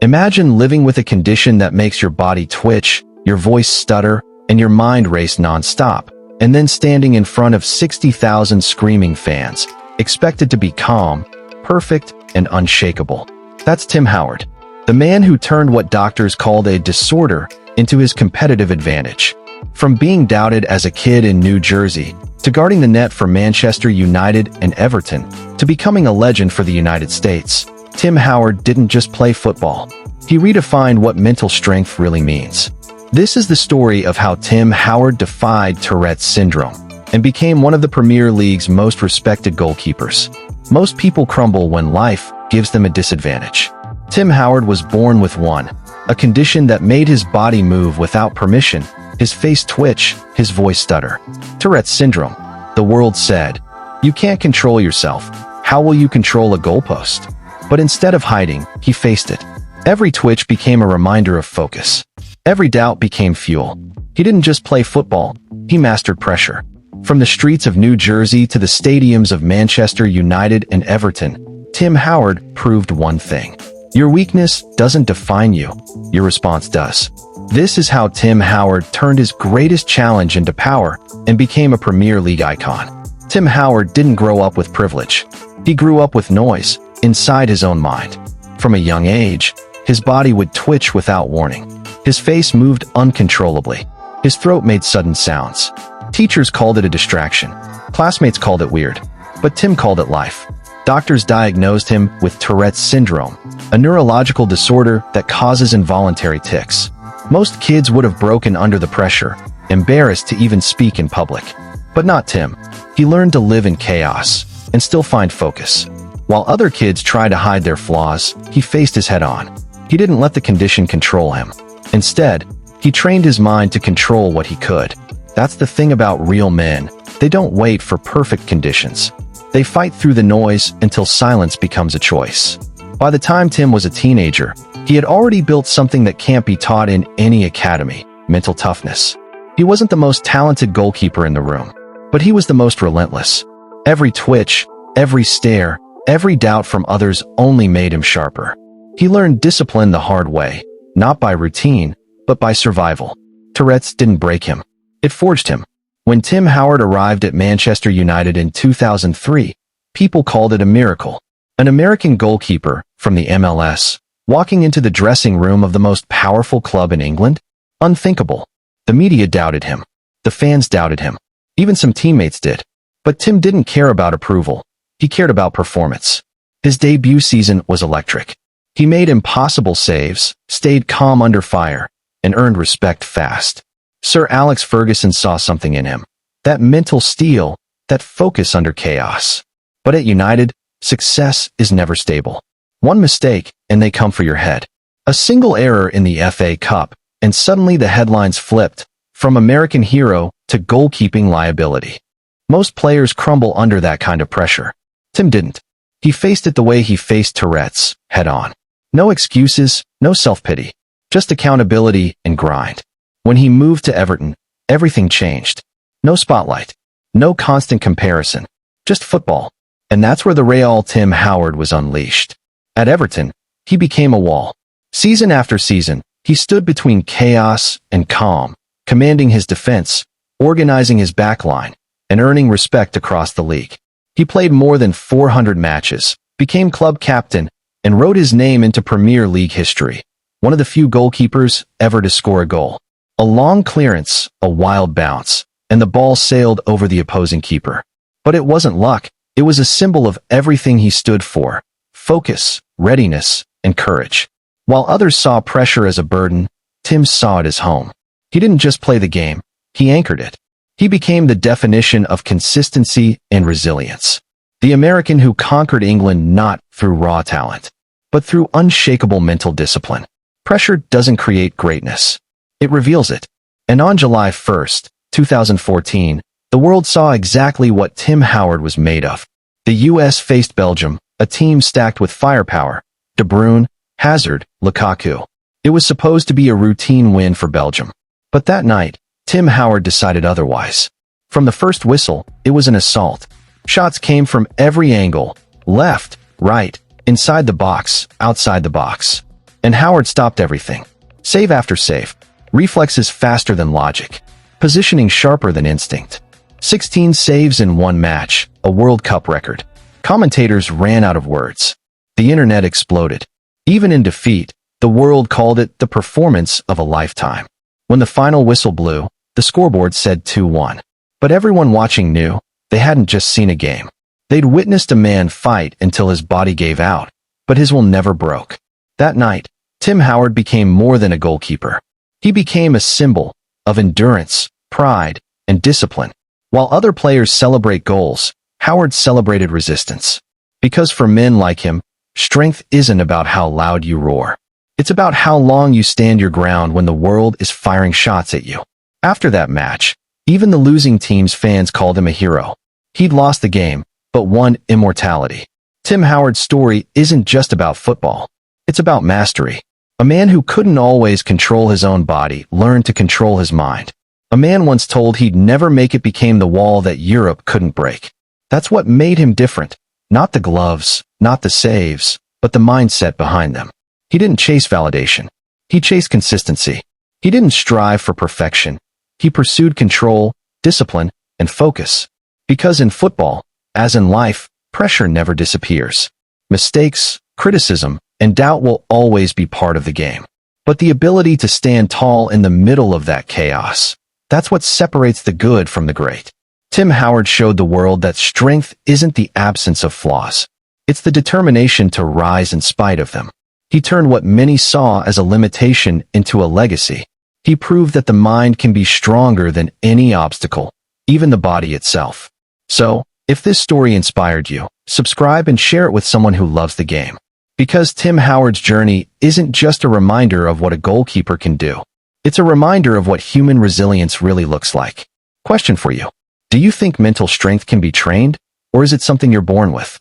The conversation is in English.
Imagine living with a condition that makes your body twitch, your voice stutter, and your mind race non-stop, and then standing in front of 60,000 screaming fans, expected to be calm, perfect, and unshakable. That's Tim Howard, the man who turned what doctors called a disorder into his competitive advantage. From being doubted as a kid in New Jersey, to guarding the net for Manchester United and Everton, to becoming a legend for the United States, Tim Howard didn't just play football. He redefined what mental strength really means. This is the story of how Tim Howard defied Tourette Syndrome and became one of the Premier League's most respected goalkeepers. Most people crumble when life gives them a disadvantage. Tim Howard was born with one, a condition that made his body move without permission, his face twitch, his voice stutter. Tourette Syndrome. The world said, "You can't control yourself. How will you control a goalpost?" But instead of hiding, he faced it. Every twitch became a reminder of focus. Every doubt became fuel. He didn't just play football, he mastered pressure. From the streets of New Jersey to the stadiums of Manchester United and Everton, Tim Howard proved one thing. Your weakness doesn't define you, your response does. This is how Tim Howard turned his greatest challenge into power and became a Premier League icon. Tim Howard didn't grow up with privilege. He grew up with noise inside his own mind. From a young age, his body would twitch without warning. His face moved uncontrollably. His throat made sudden sounds. Teachers called it a distraction. Classmates called it weird. But Tim called it life. Doctors diagnosed him with Tourette Syndrome, a neurological disorder that causes involuntary tics. Most kids would have broken under the pressure, embarrassed to even speak in public. But not Tim. He learned to live in chaos and still find focus. While other kids tried to hide their flaws, he faced his head-on. He didn't let the condition control him. Instead, he trained his mind to control what he could. That's the thing about real men. They don't wait for perfect conditions. They fight through the noise until silence becomes a choice. By the time Tim was a teenager, he had already built something that can't be taught in any academy: mental toughness. He wasn't the most talented goalkeeper in the room, but he was the most relentless. Every twitch, every stare, every doubt from others only made him sharper. He learned discipline the hard way, not by routine, but by survival. Tourette's didn't break him. It forged him. When Tim Howard arrived at Manchester United in 2003, people called it a miracle. An American goalkeeper from the MLS, walking into the dressing room of the most powerful club in England? Unthinkable. The media doubted him. The fans doubted him. Even some teammates did. But Tim didn't care about approval. He cared about performance. His debut season was electric. He made impossible saves, stayed calm under fire, and earned respect fast. Sir Alex Ferguson saw something in him. That mental steel, that focus under chaos. But at United, success is never stable. One mistake, and they come for your head. A single error in the FA Cup, and suddenly the headlines flipped, from American hero to goalkeeping liability. Most players crumble under that kind of pressure. Tim didn't. He faced it the way he faced Tourette's, head on. No excuses, no self-pity. Just accountability and grind. When he moved to Everton, everything changed. No spotlight. No constant comparison. Just football. And that's where the Real Tim Howard was unleashed. At Everton, he became a wall. Season after season, he stood between chaos and calm, commanding his defense, organizing his backline, and earning respect across the league. He played more than 400 matches, became club captain, and wrote his name into Premier League history. One of the few goalkeepers ever to score a goal. A long clearance, a wild bounce, and the ball sailed over the opposing keeper. But it wasn't luck. It was a symbol of everything he stood for: focus, readiness, and courage. While others saw pressure as a burden, Tim saw it as home. He didn't just play the game, he anchored it. He became the definition of consistency and resilience. The American who conquered England not through raw talent, but through unshakable mental discipline. Pressure doesn't create greatness. It reveals it. And on July 1st, 2014, the world saw exactly what Tim Howard was made of. The US faced Belgium, a team stacked with firepower: De Bruyne, Hazard, Lukaku. It was supposed to be a routine win for Belgium. But that night, Tim Howard decided otherwise. From the first whistle, it was an assault. Shots came from every angle: left, right, inside the box, outside the box. And Howard stopped everything. Save after save. Reflexes faster than logic. Positioning sharper than instinct. 16 saves in one match, a World Cup record. Commentators ran out of words. The internet exploded. Even in defeat, the world called it the performance of a lifetime. When the final whistle blew, the scoreboard said 2-1. But everyone watching knew they hadn't just seen a game. They'd witnessed a man fight until his body gave out, but his will never broke. That night, Tim Howard became more than a goalkeeper. He became a symbol of endurance, pride, and discipline. While other players celebrate goals, Howard celebrated resistance. Because for men like him, strength isn't about how loud you roar. It's about how long you stand your ground when the world is firing shots at you. After that match, even the losing team's fans called him a hero. He'd lost the game, but won immortality. Tim Howard's story isn't just about football. It's about mastery. A man who couldn't always control his own body learned to control his mind. A man once told he'd never make it became the wall that Europe couldn't break. That's what made him different. Not the gloves, not the saves, but the mindset behind them. He didn't chase validation. He chased consistency. He didn't strive for perfection. He pursued control, discipline, and focus. Because in football, as in life, pressure never disappears. Mistakes, criticism, and doubt will always be part of the game. But the ability to stand tall in the middle of that chaos, that's what separates the good from the great. Tim Howard showed the world that strength isn't the absence of flaws. It's the determination to rise in spite of them. He turned what many saw as a limitation into a legacy. He proved that the mind can be stronger than any obstacle, even the body itself. So, if this story inspired you, subscribe and share it with someone who loves the game. Because Tim Howard's journey isn't just a reminder of what a goalkeeper can do. It's a reminder of what human resilience really looks like. Question for you. Do you think mental strength can be trained, or is it something you're born with?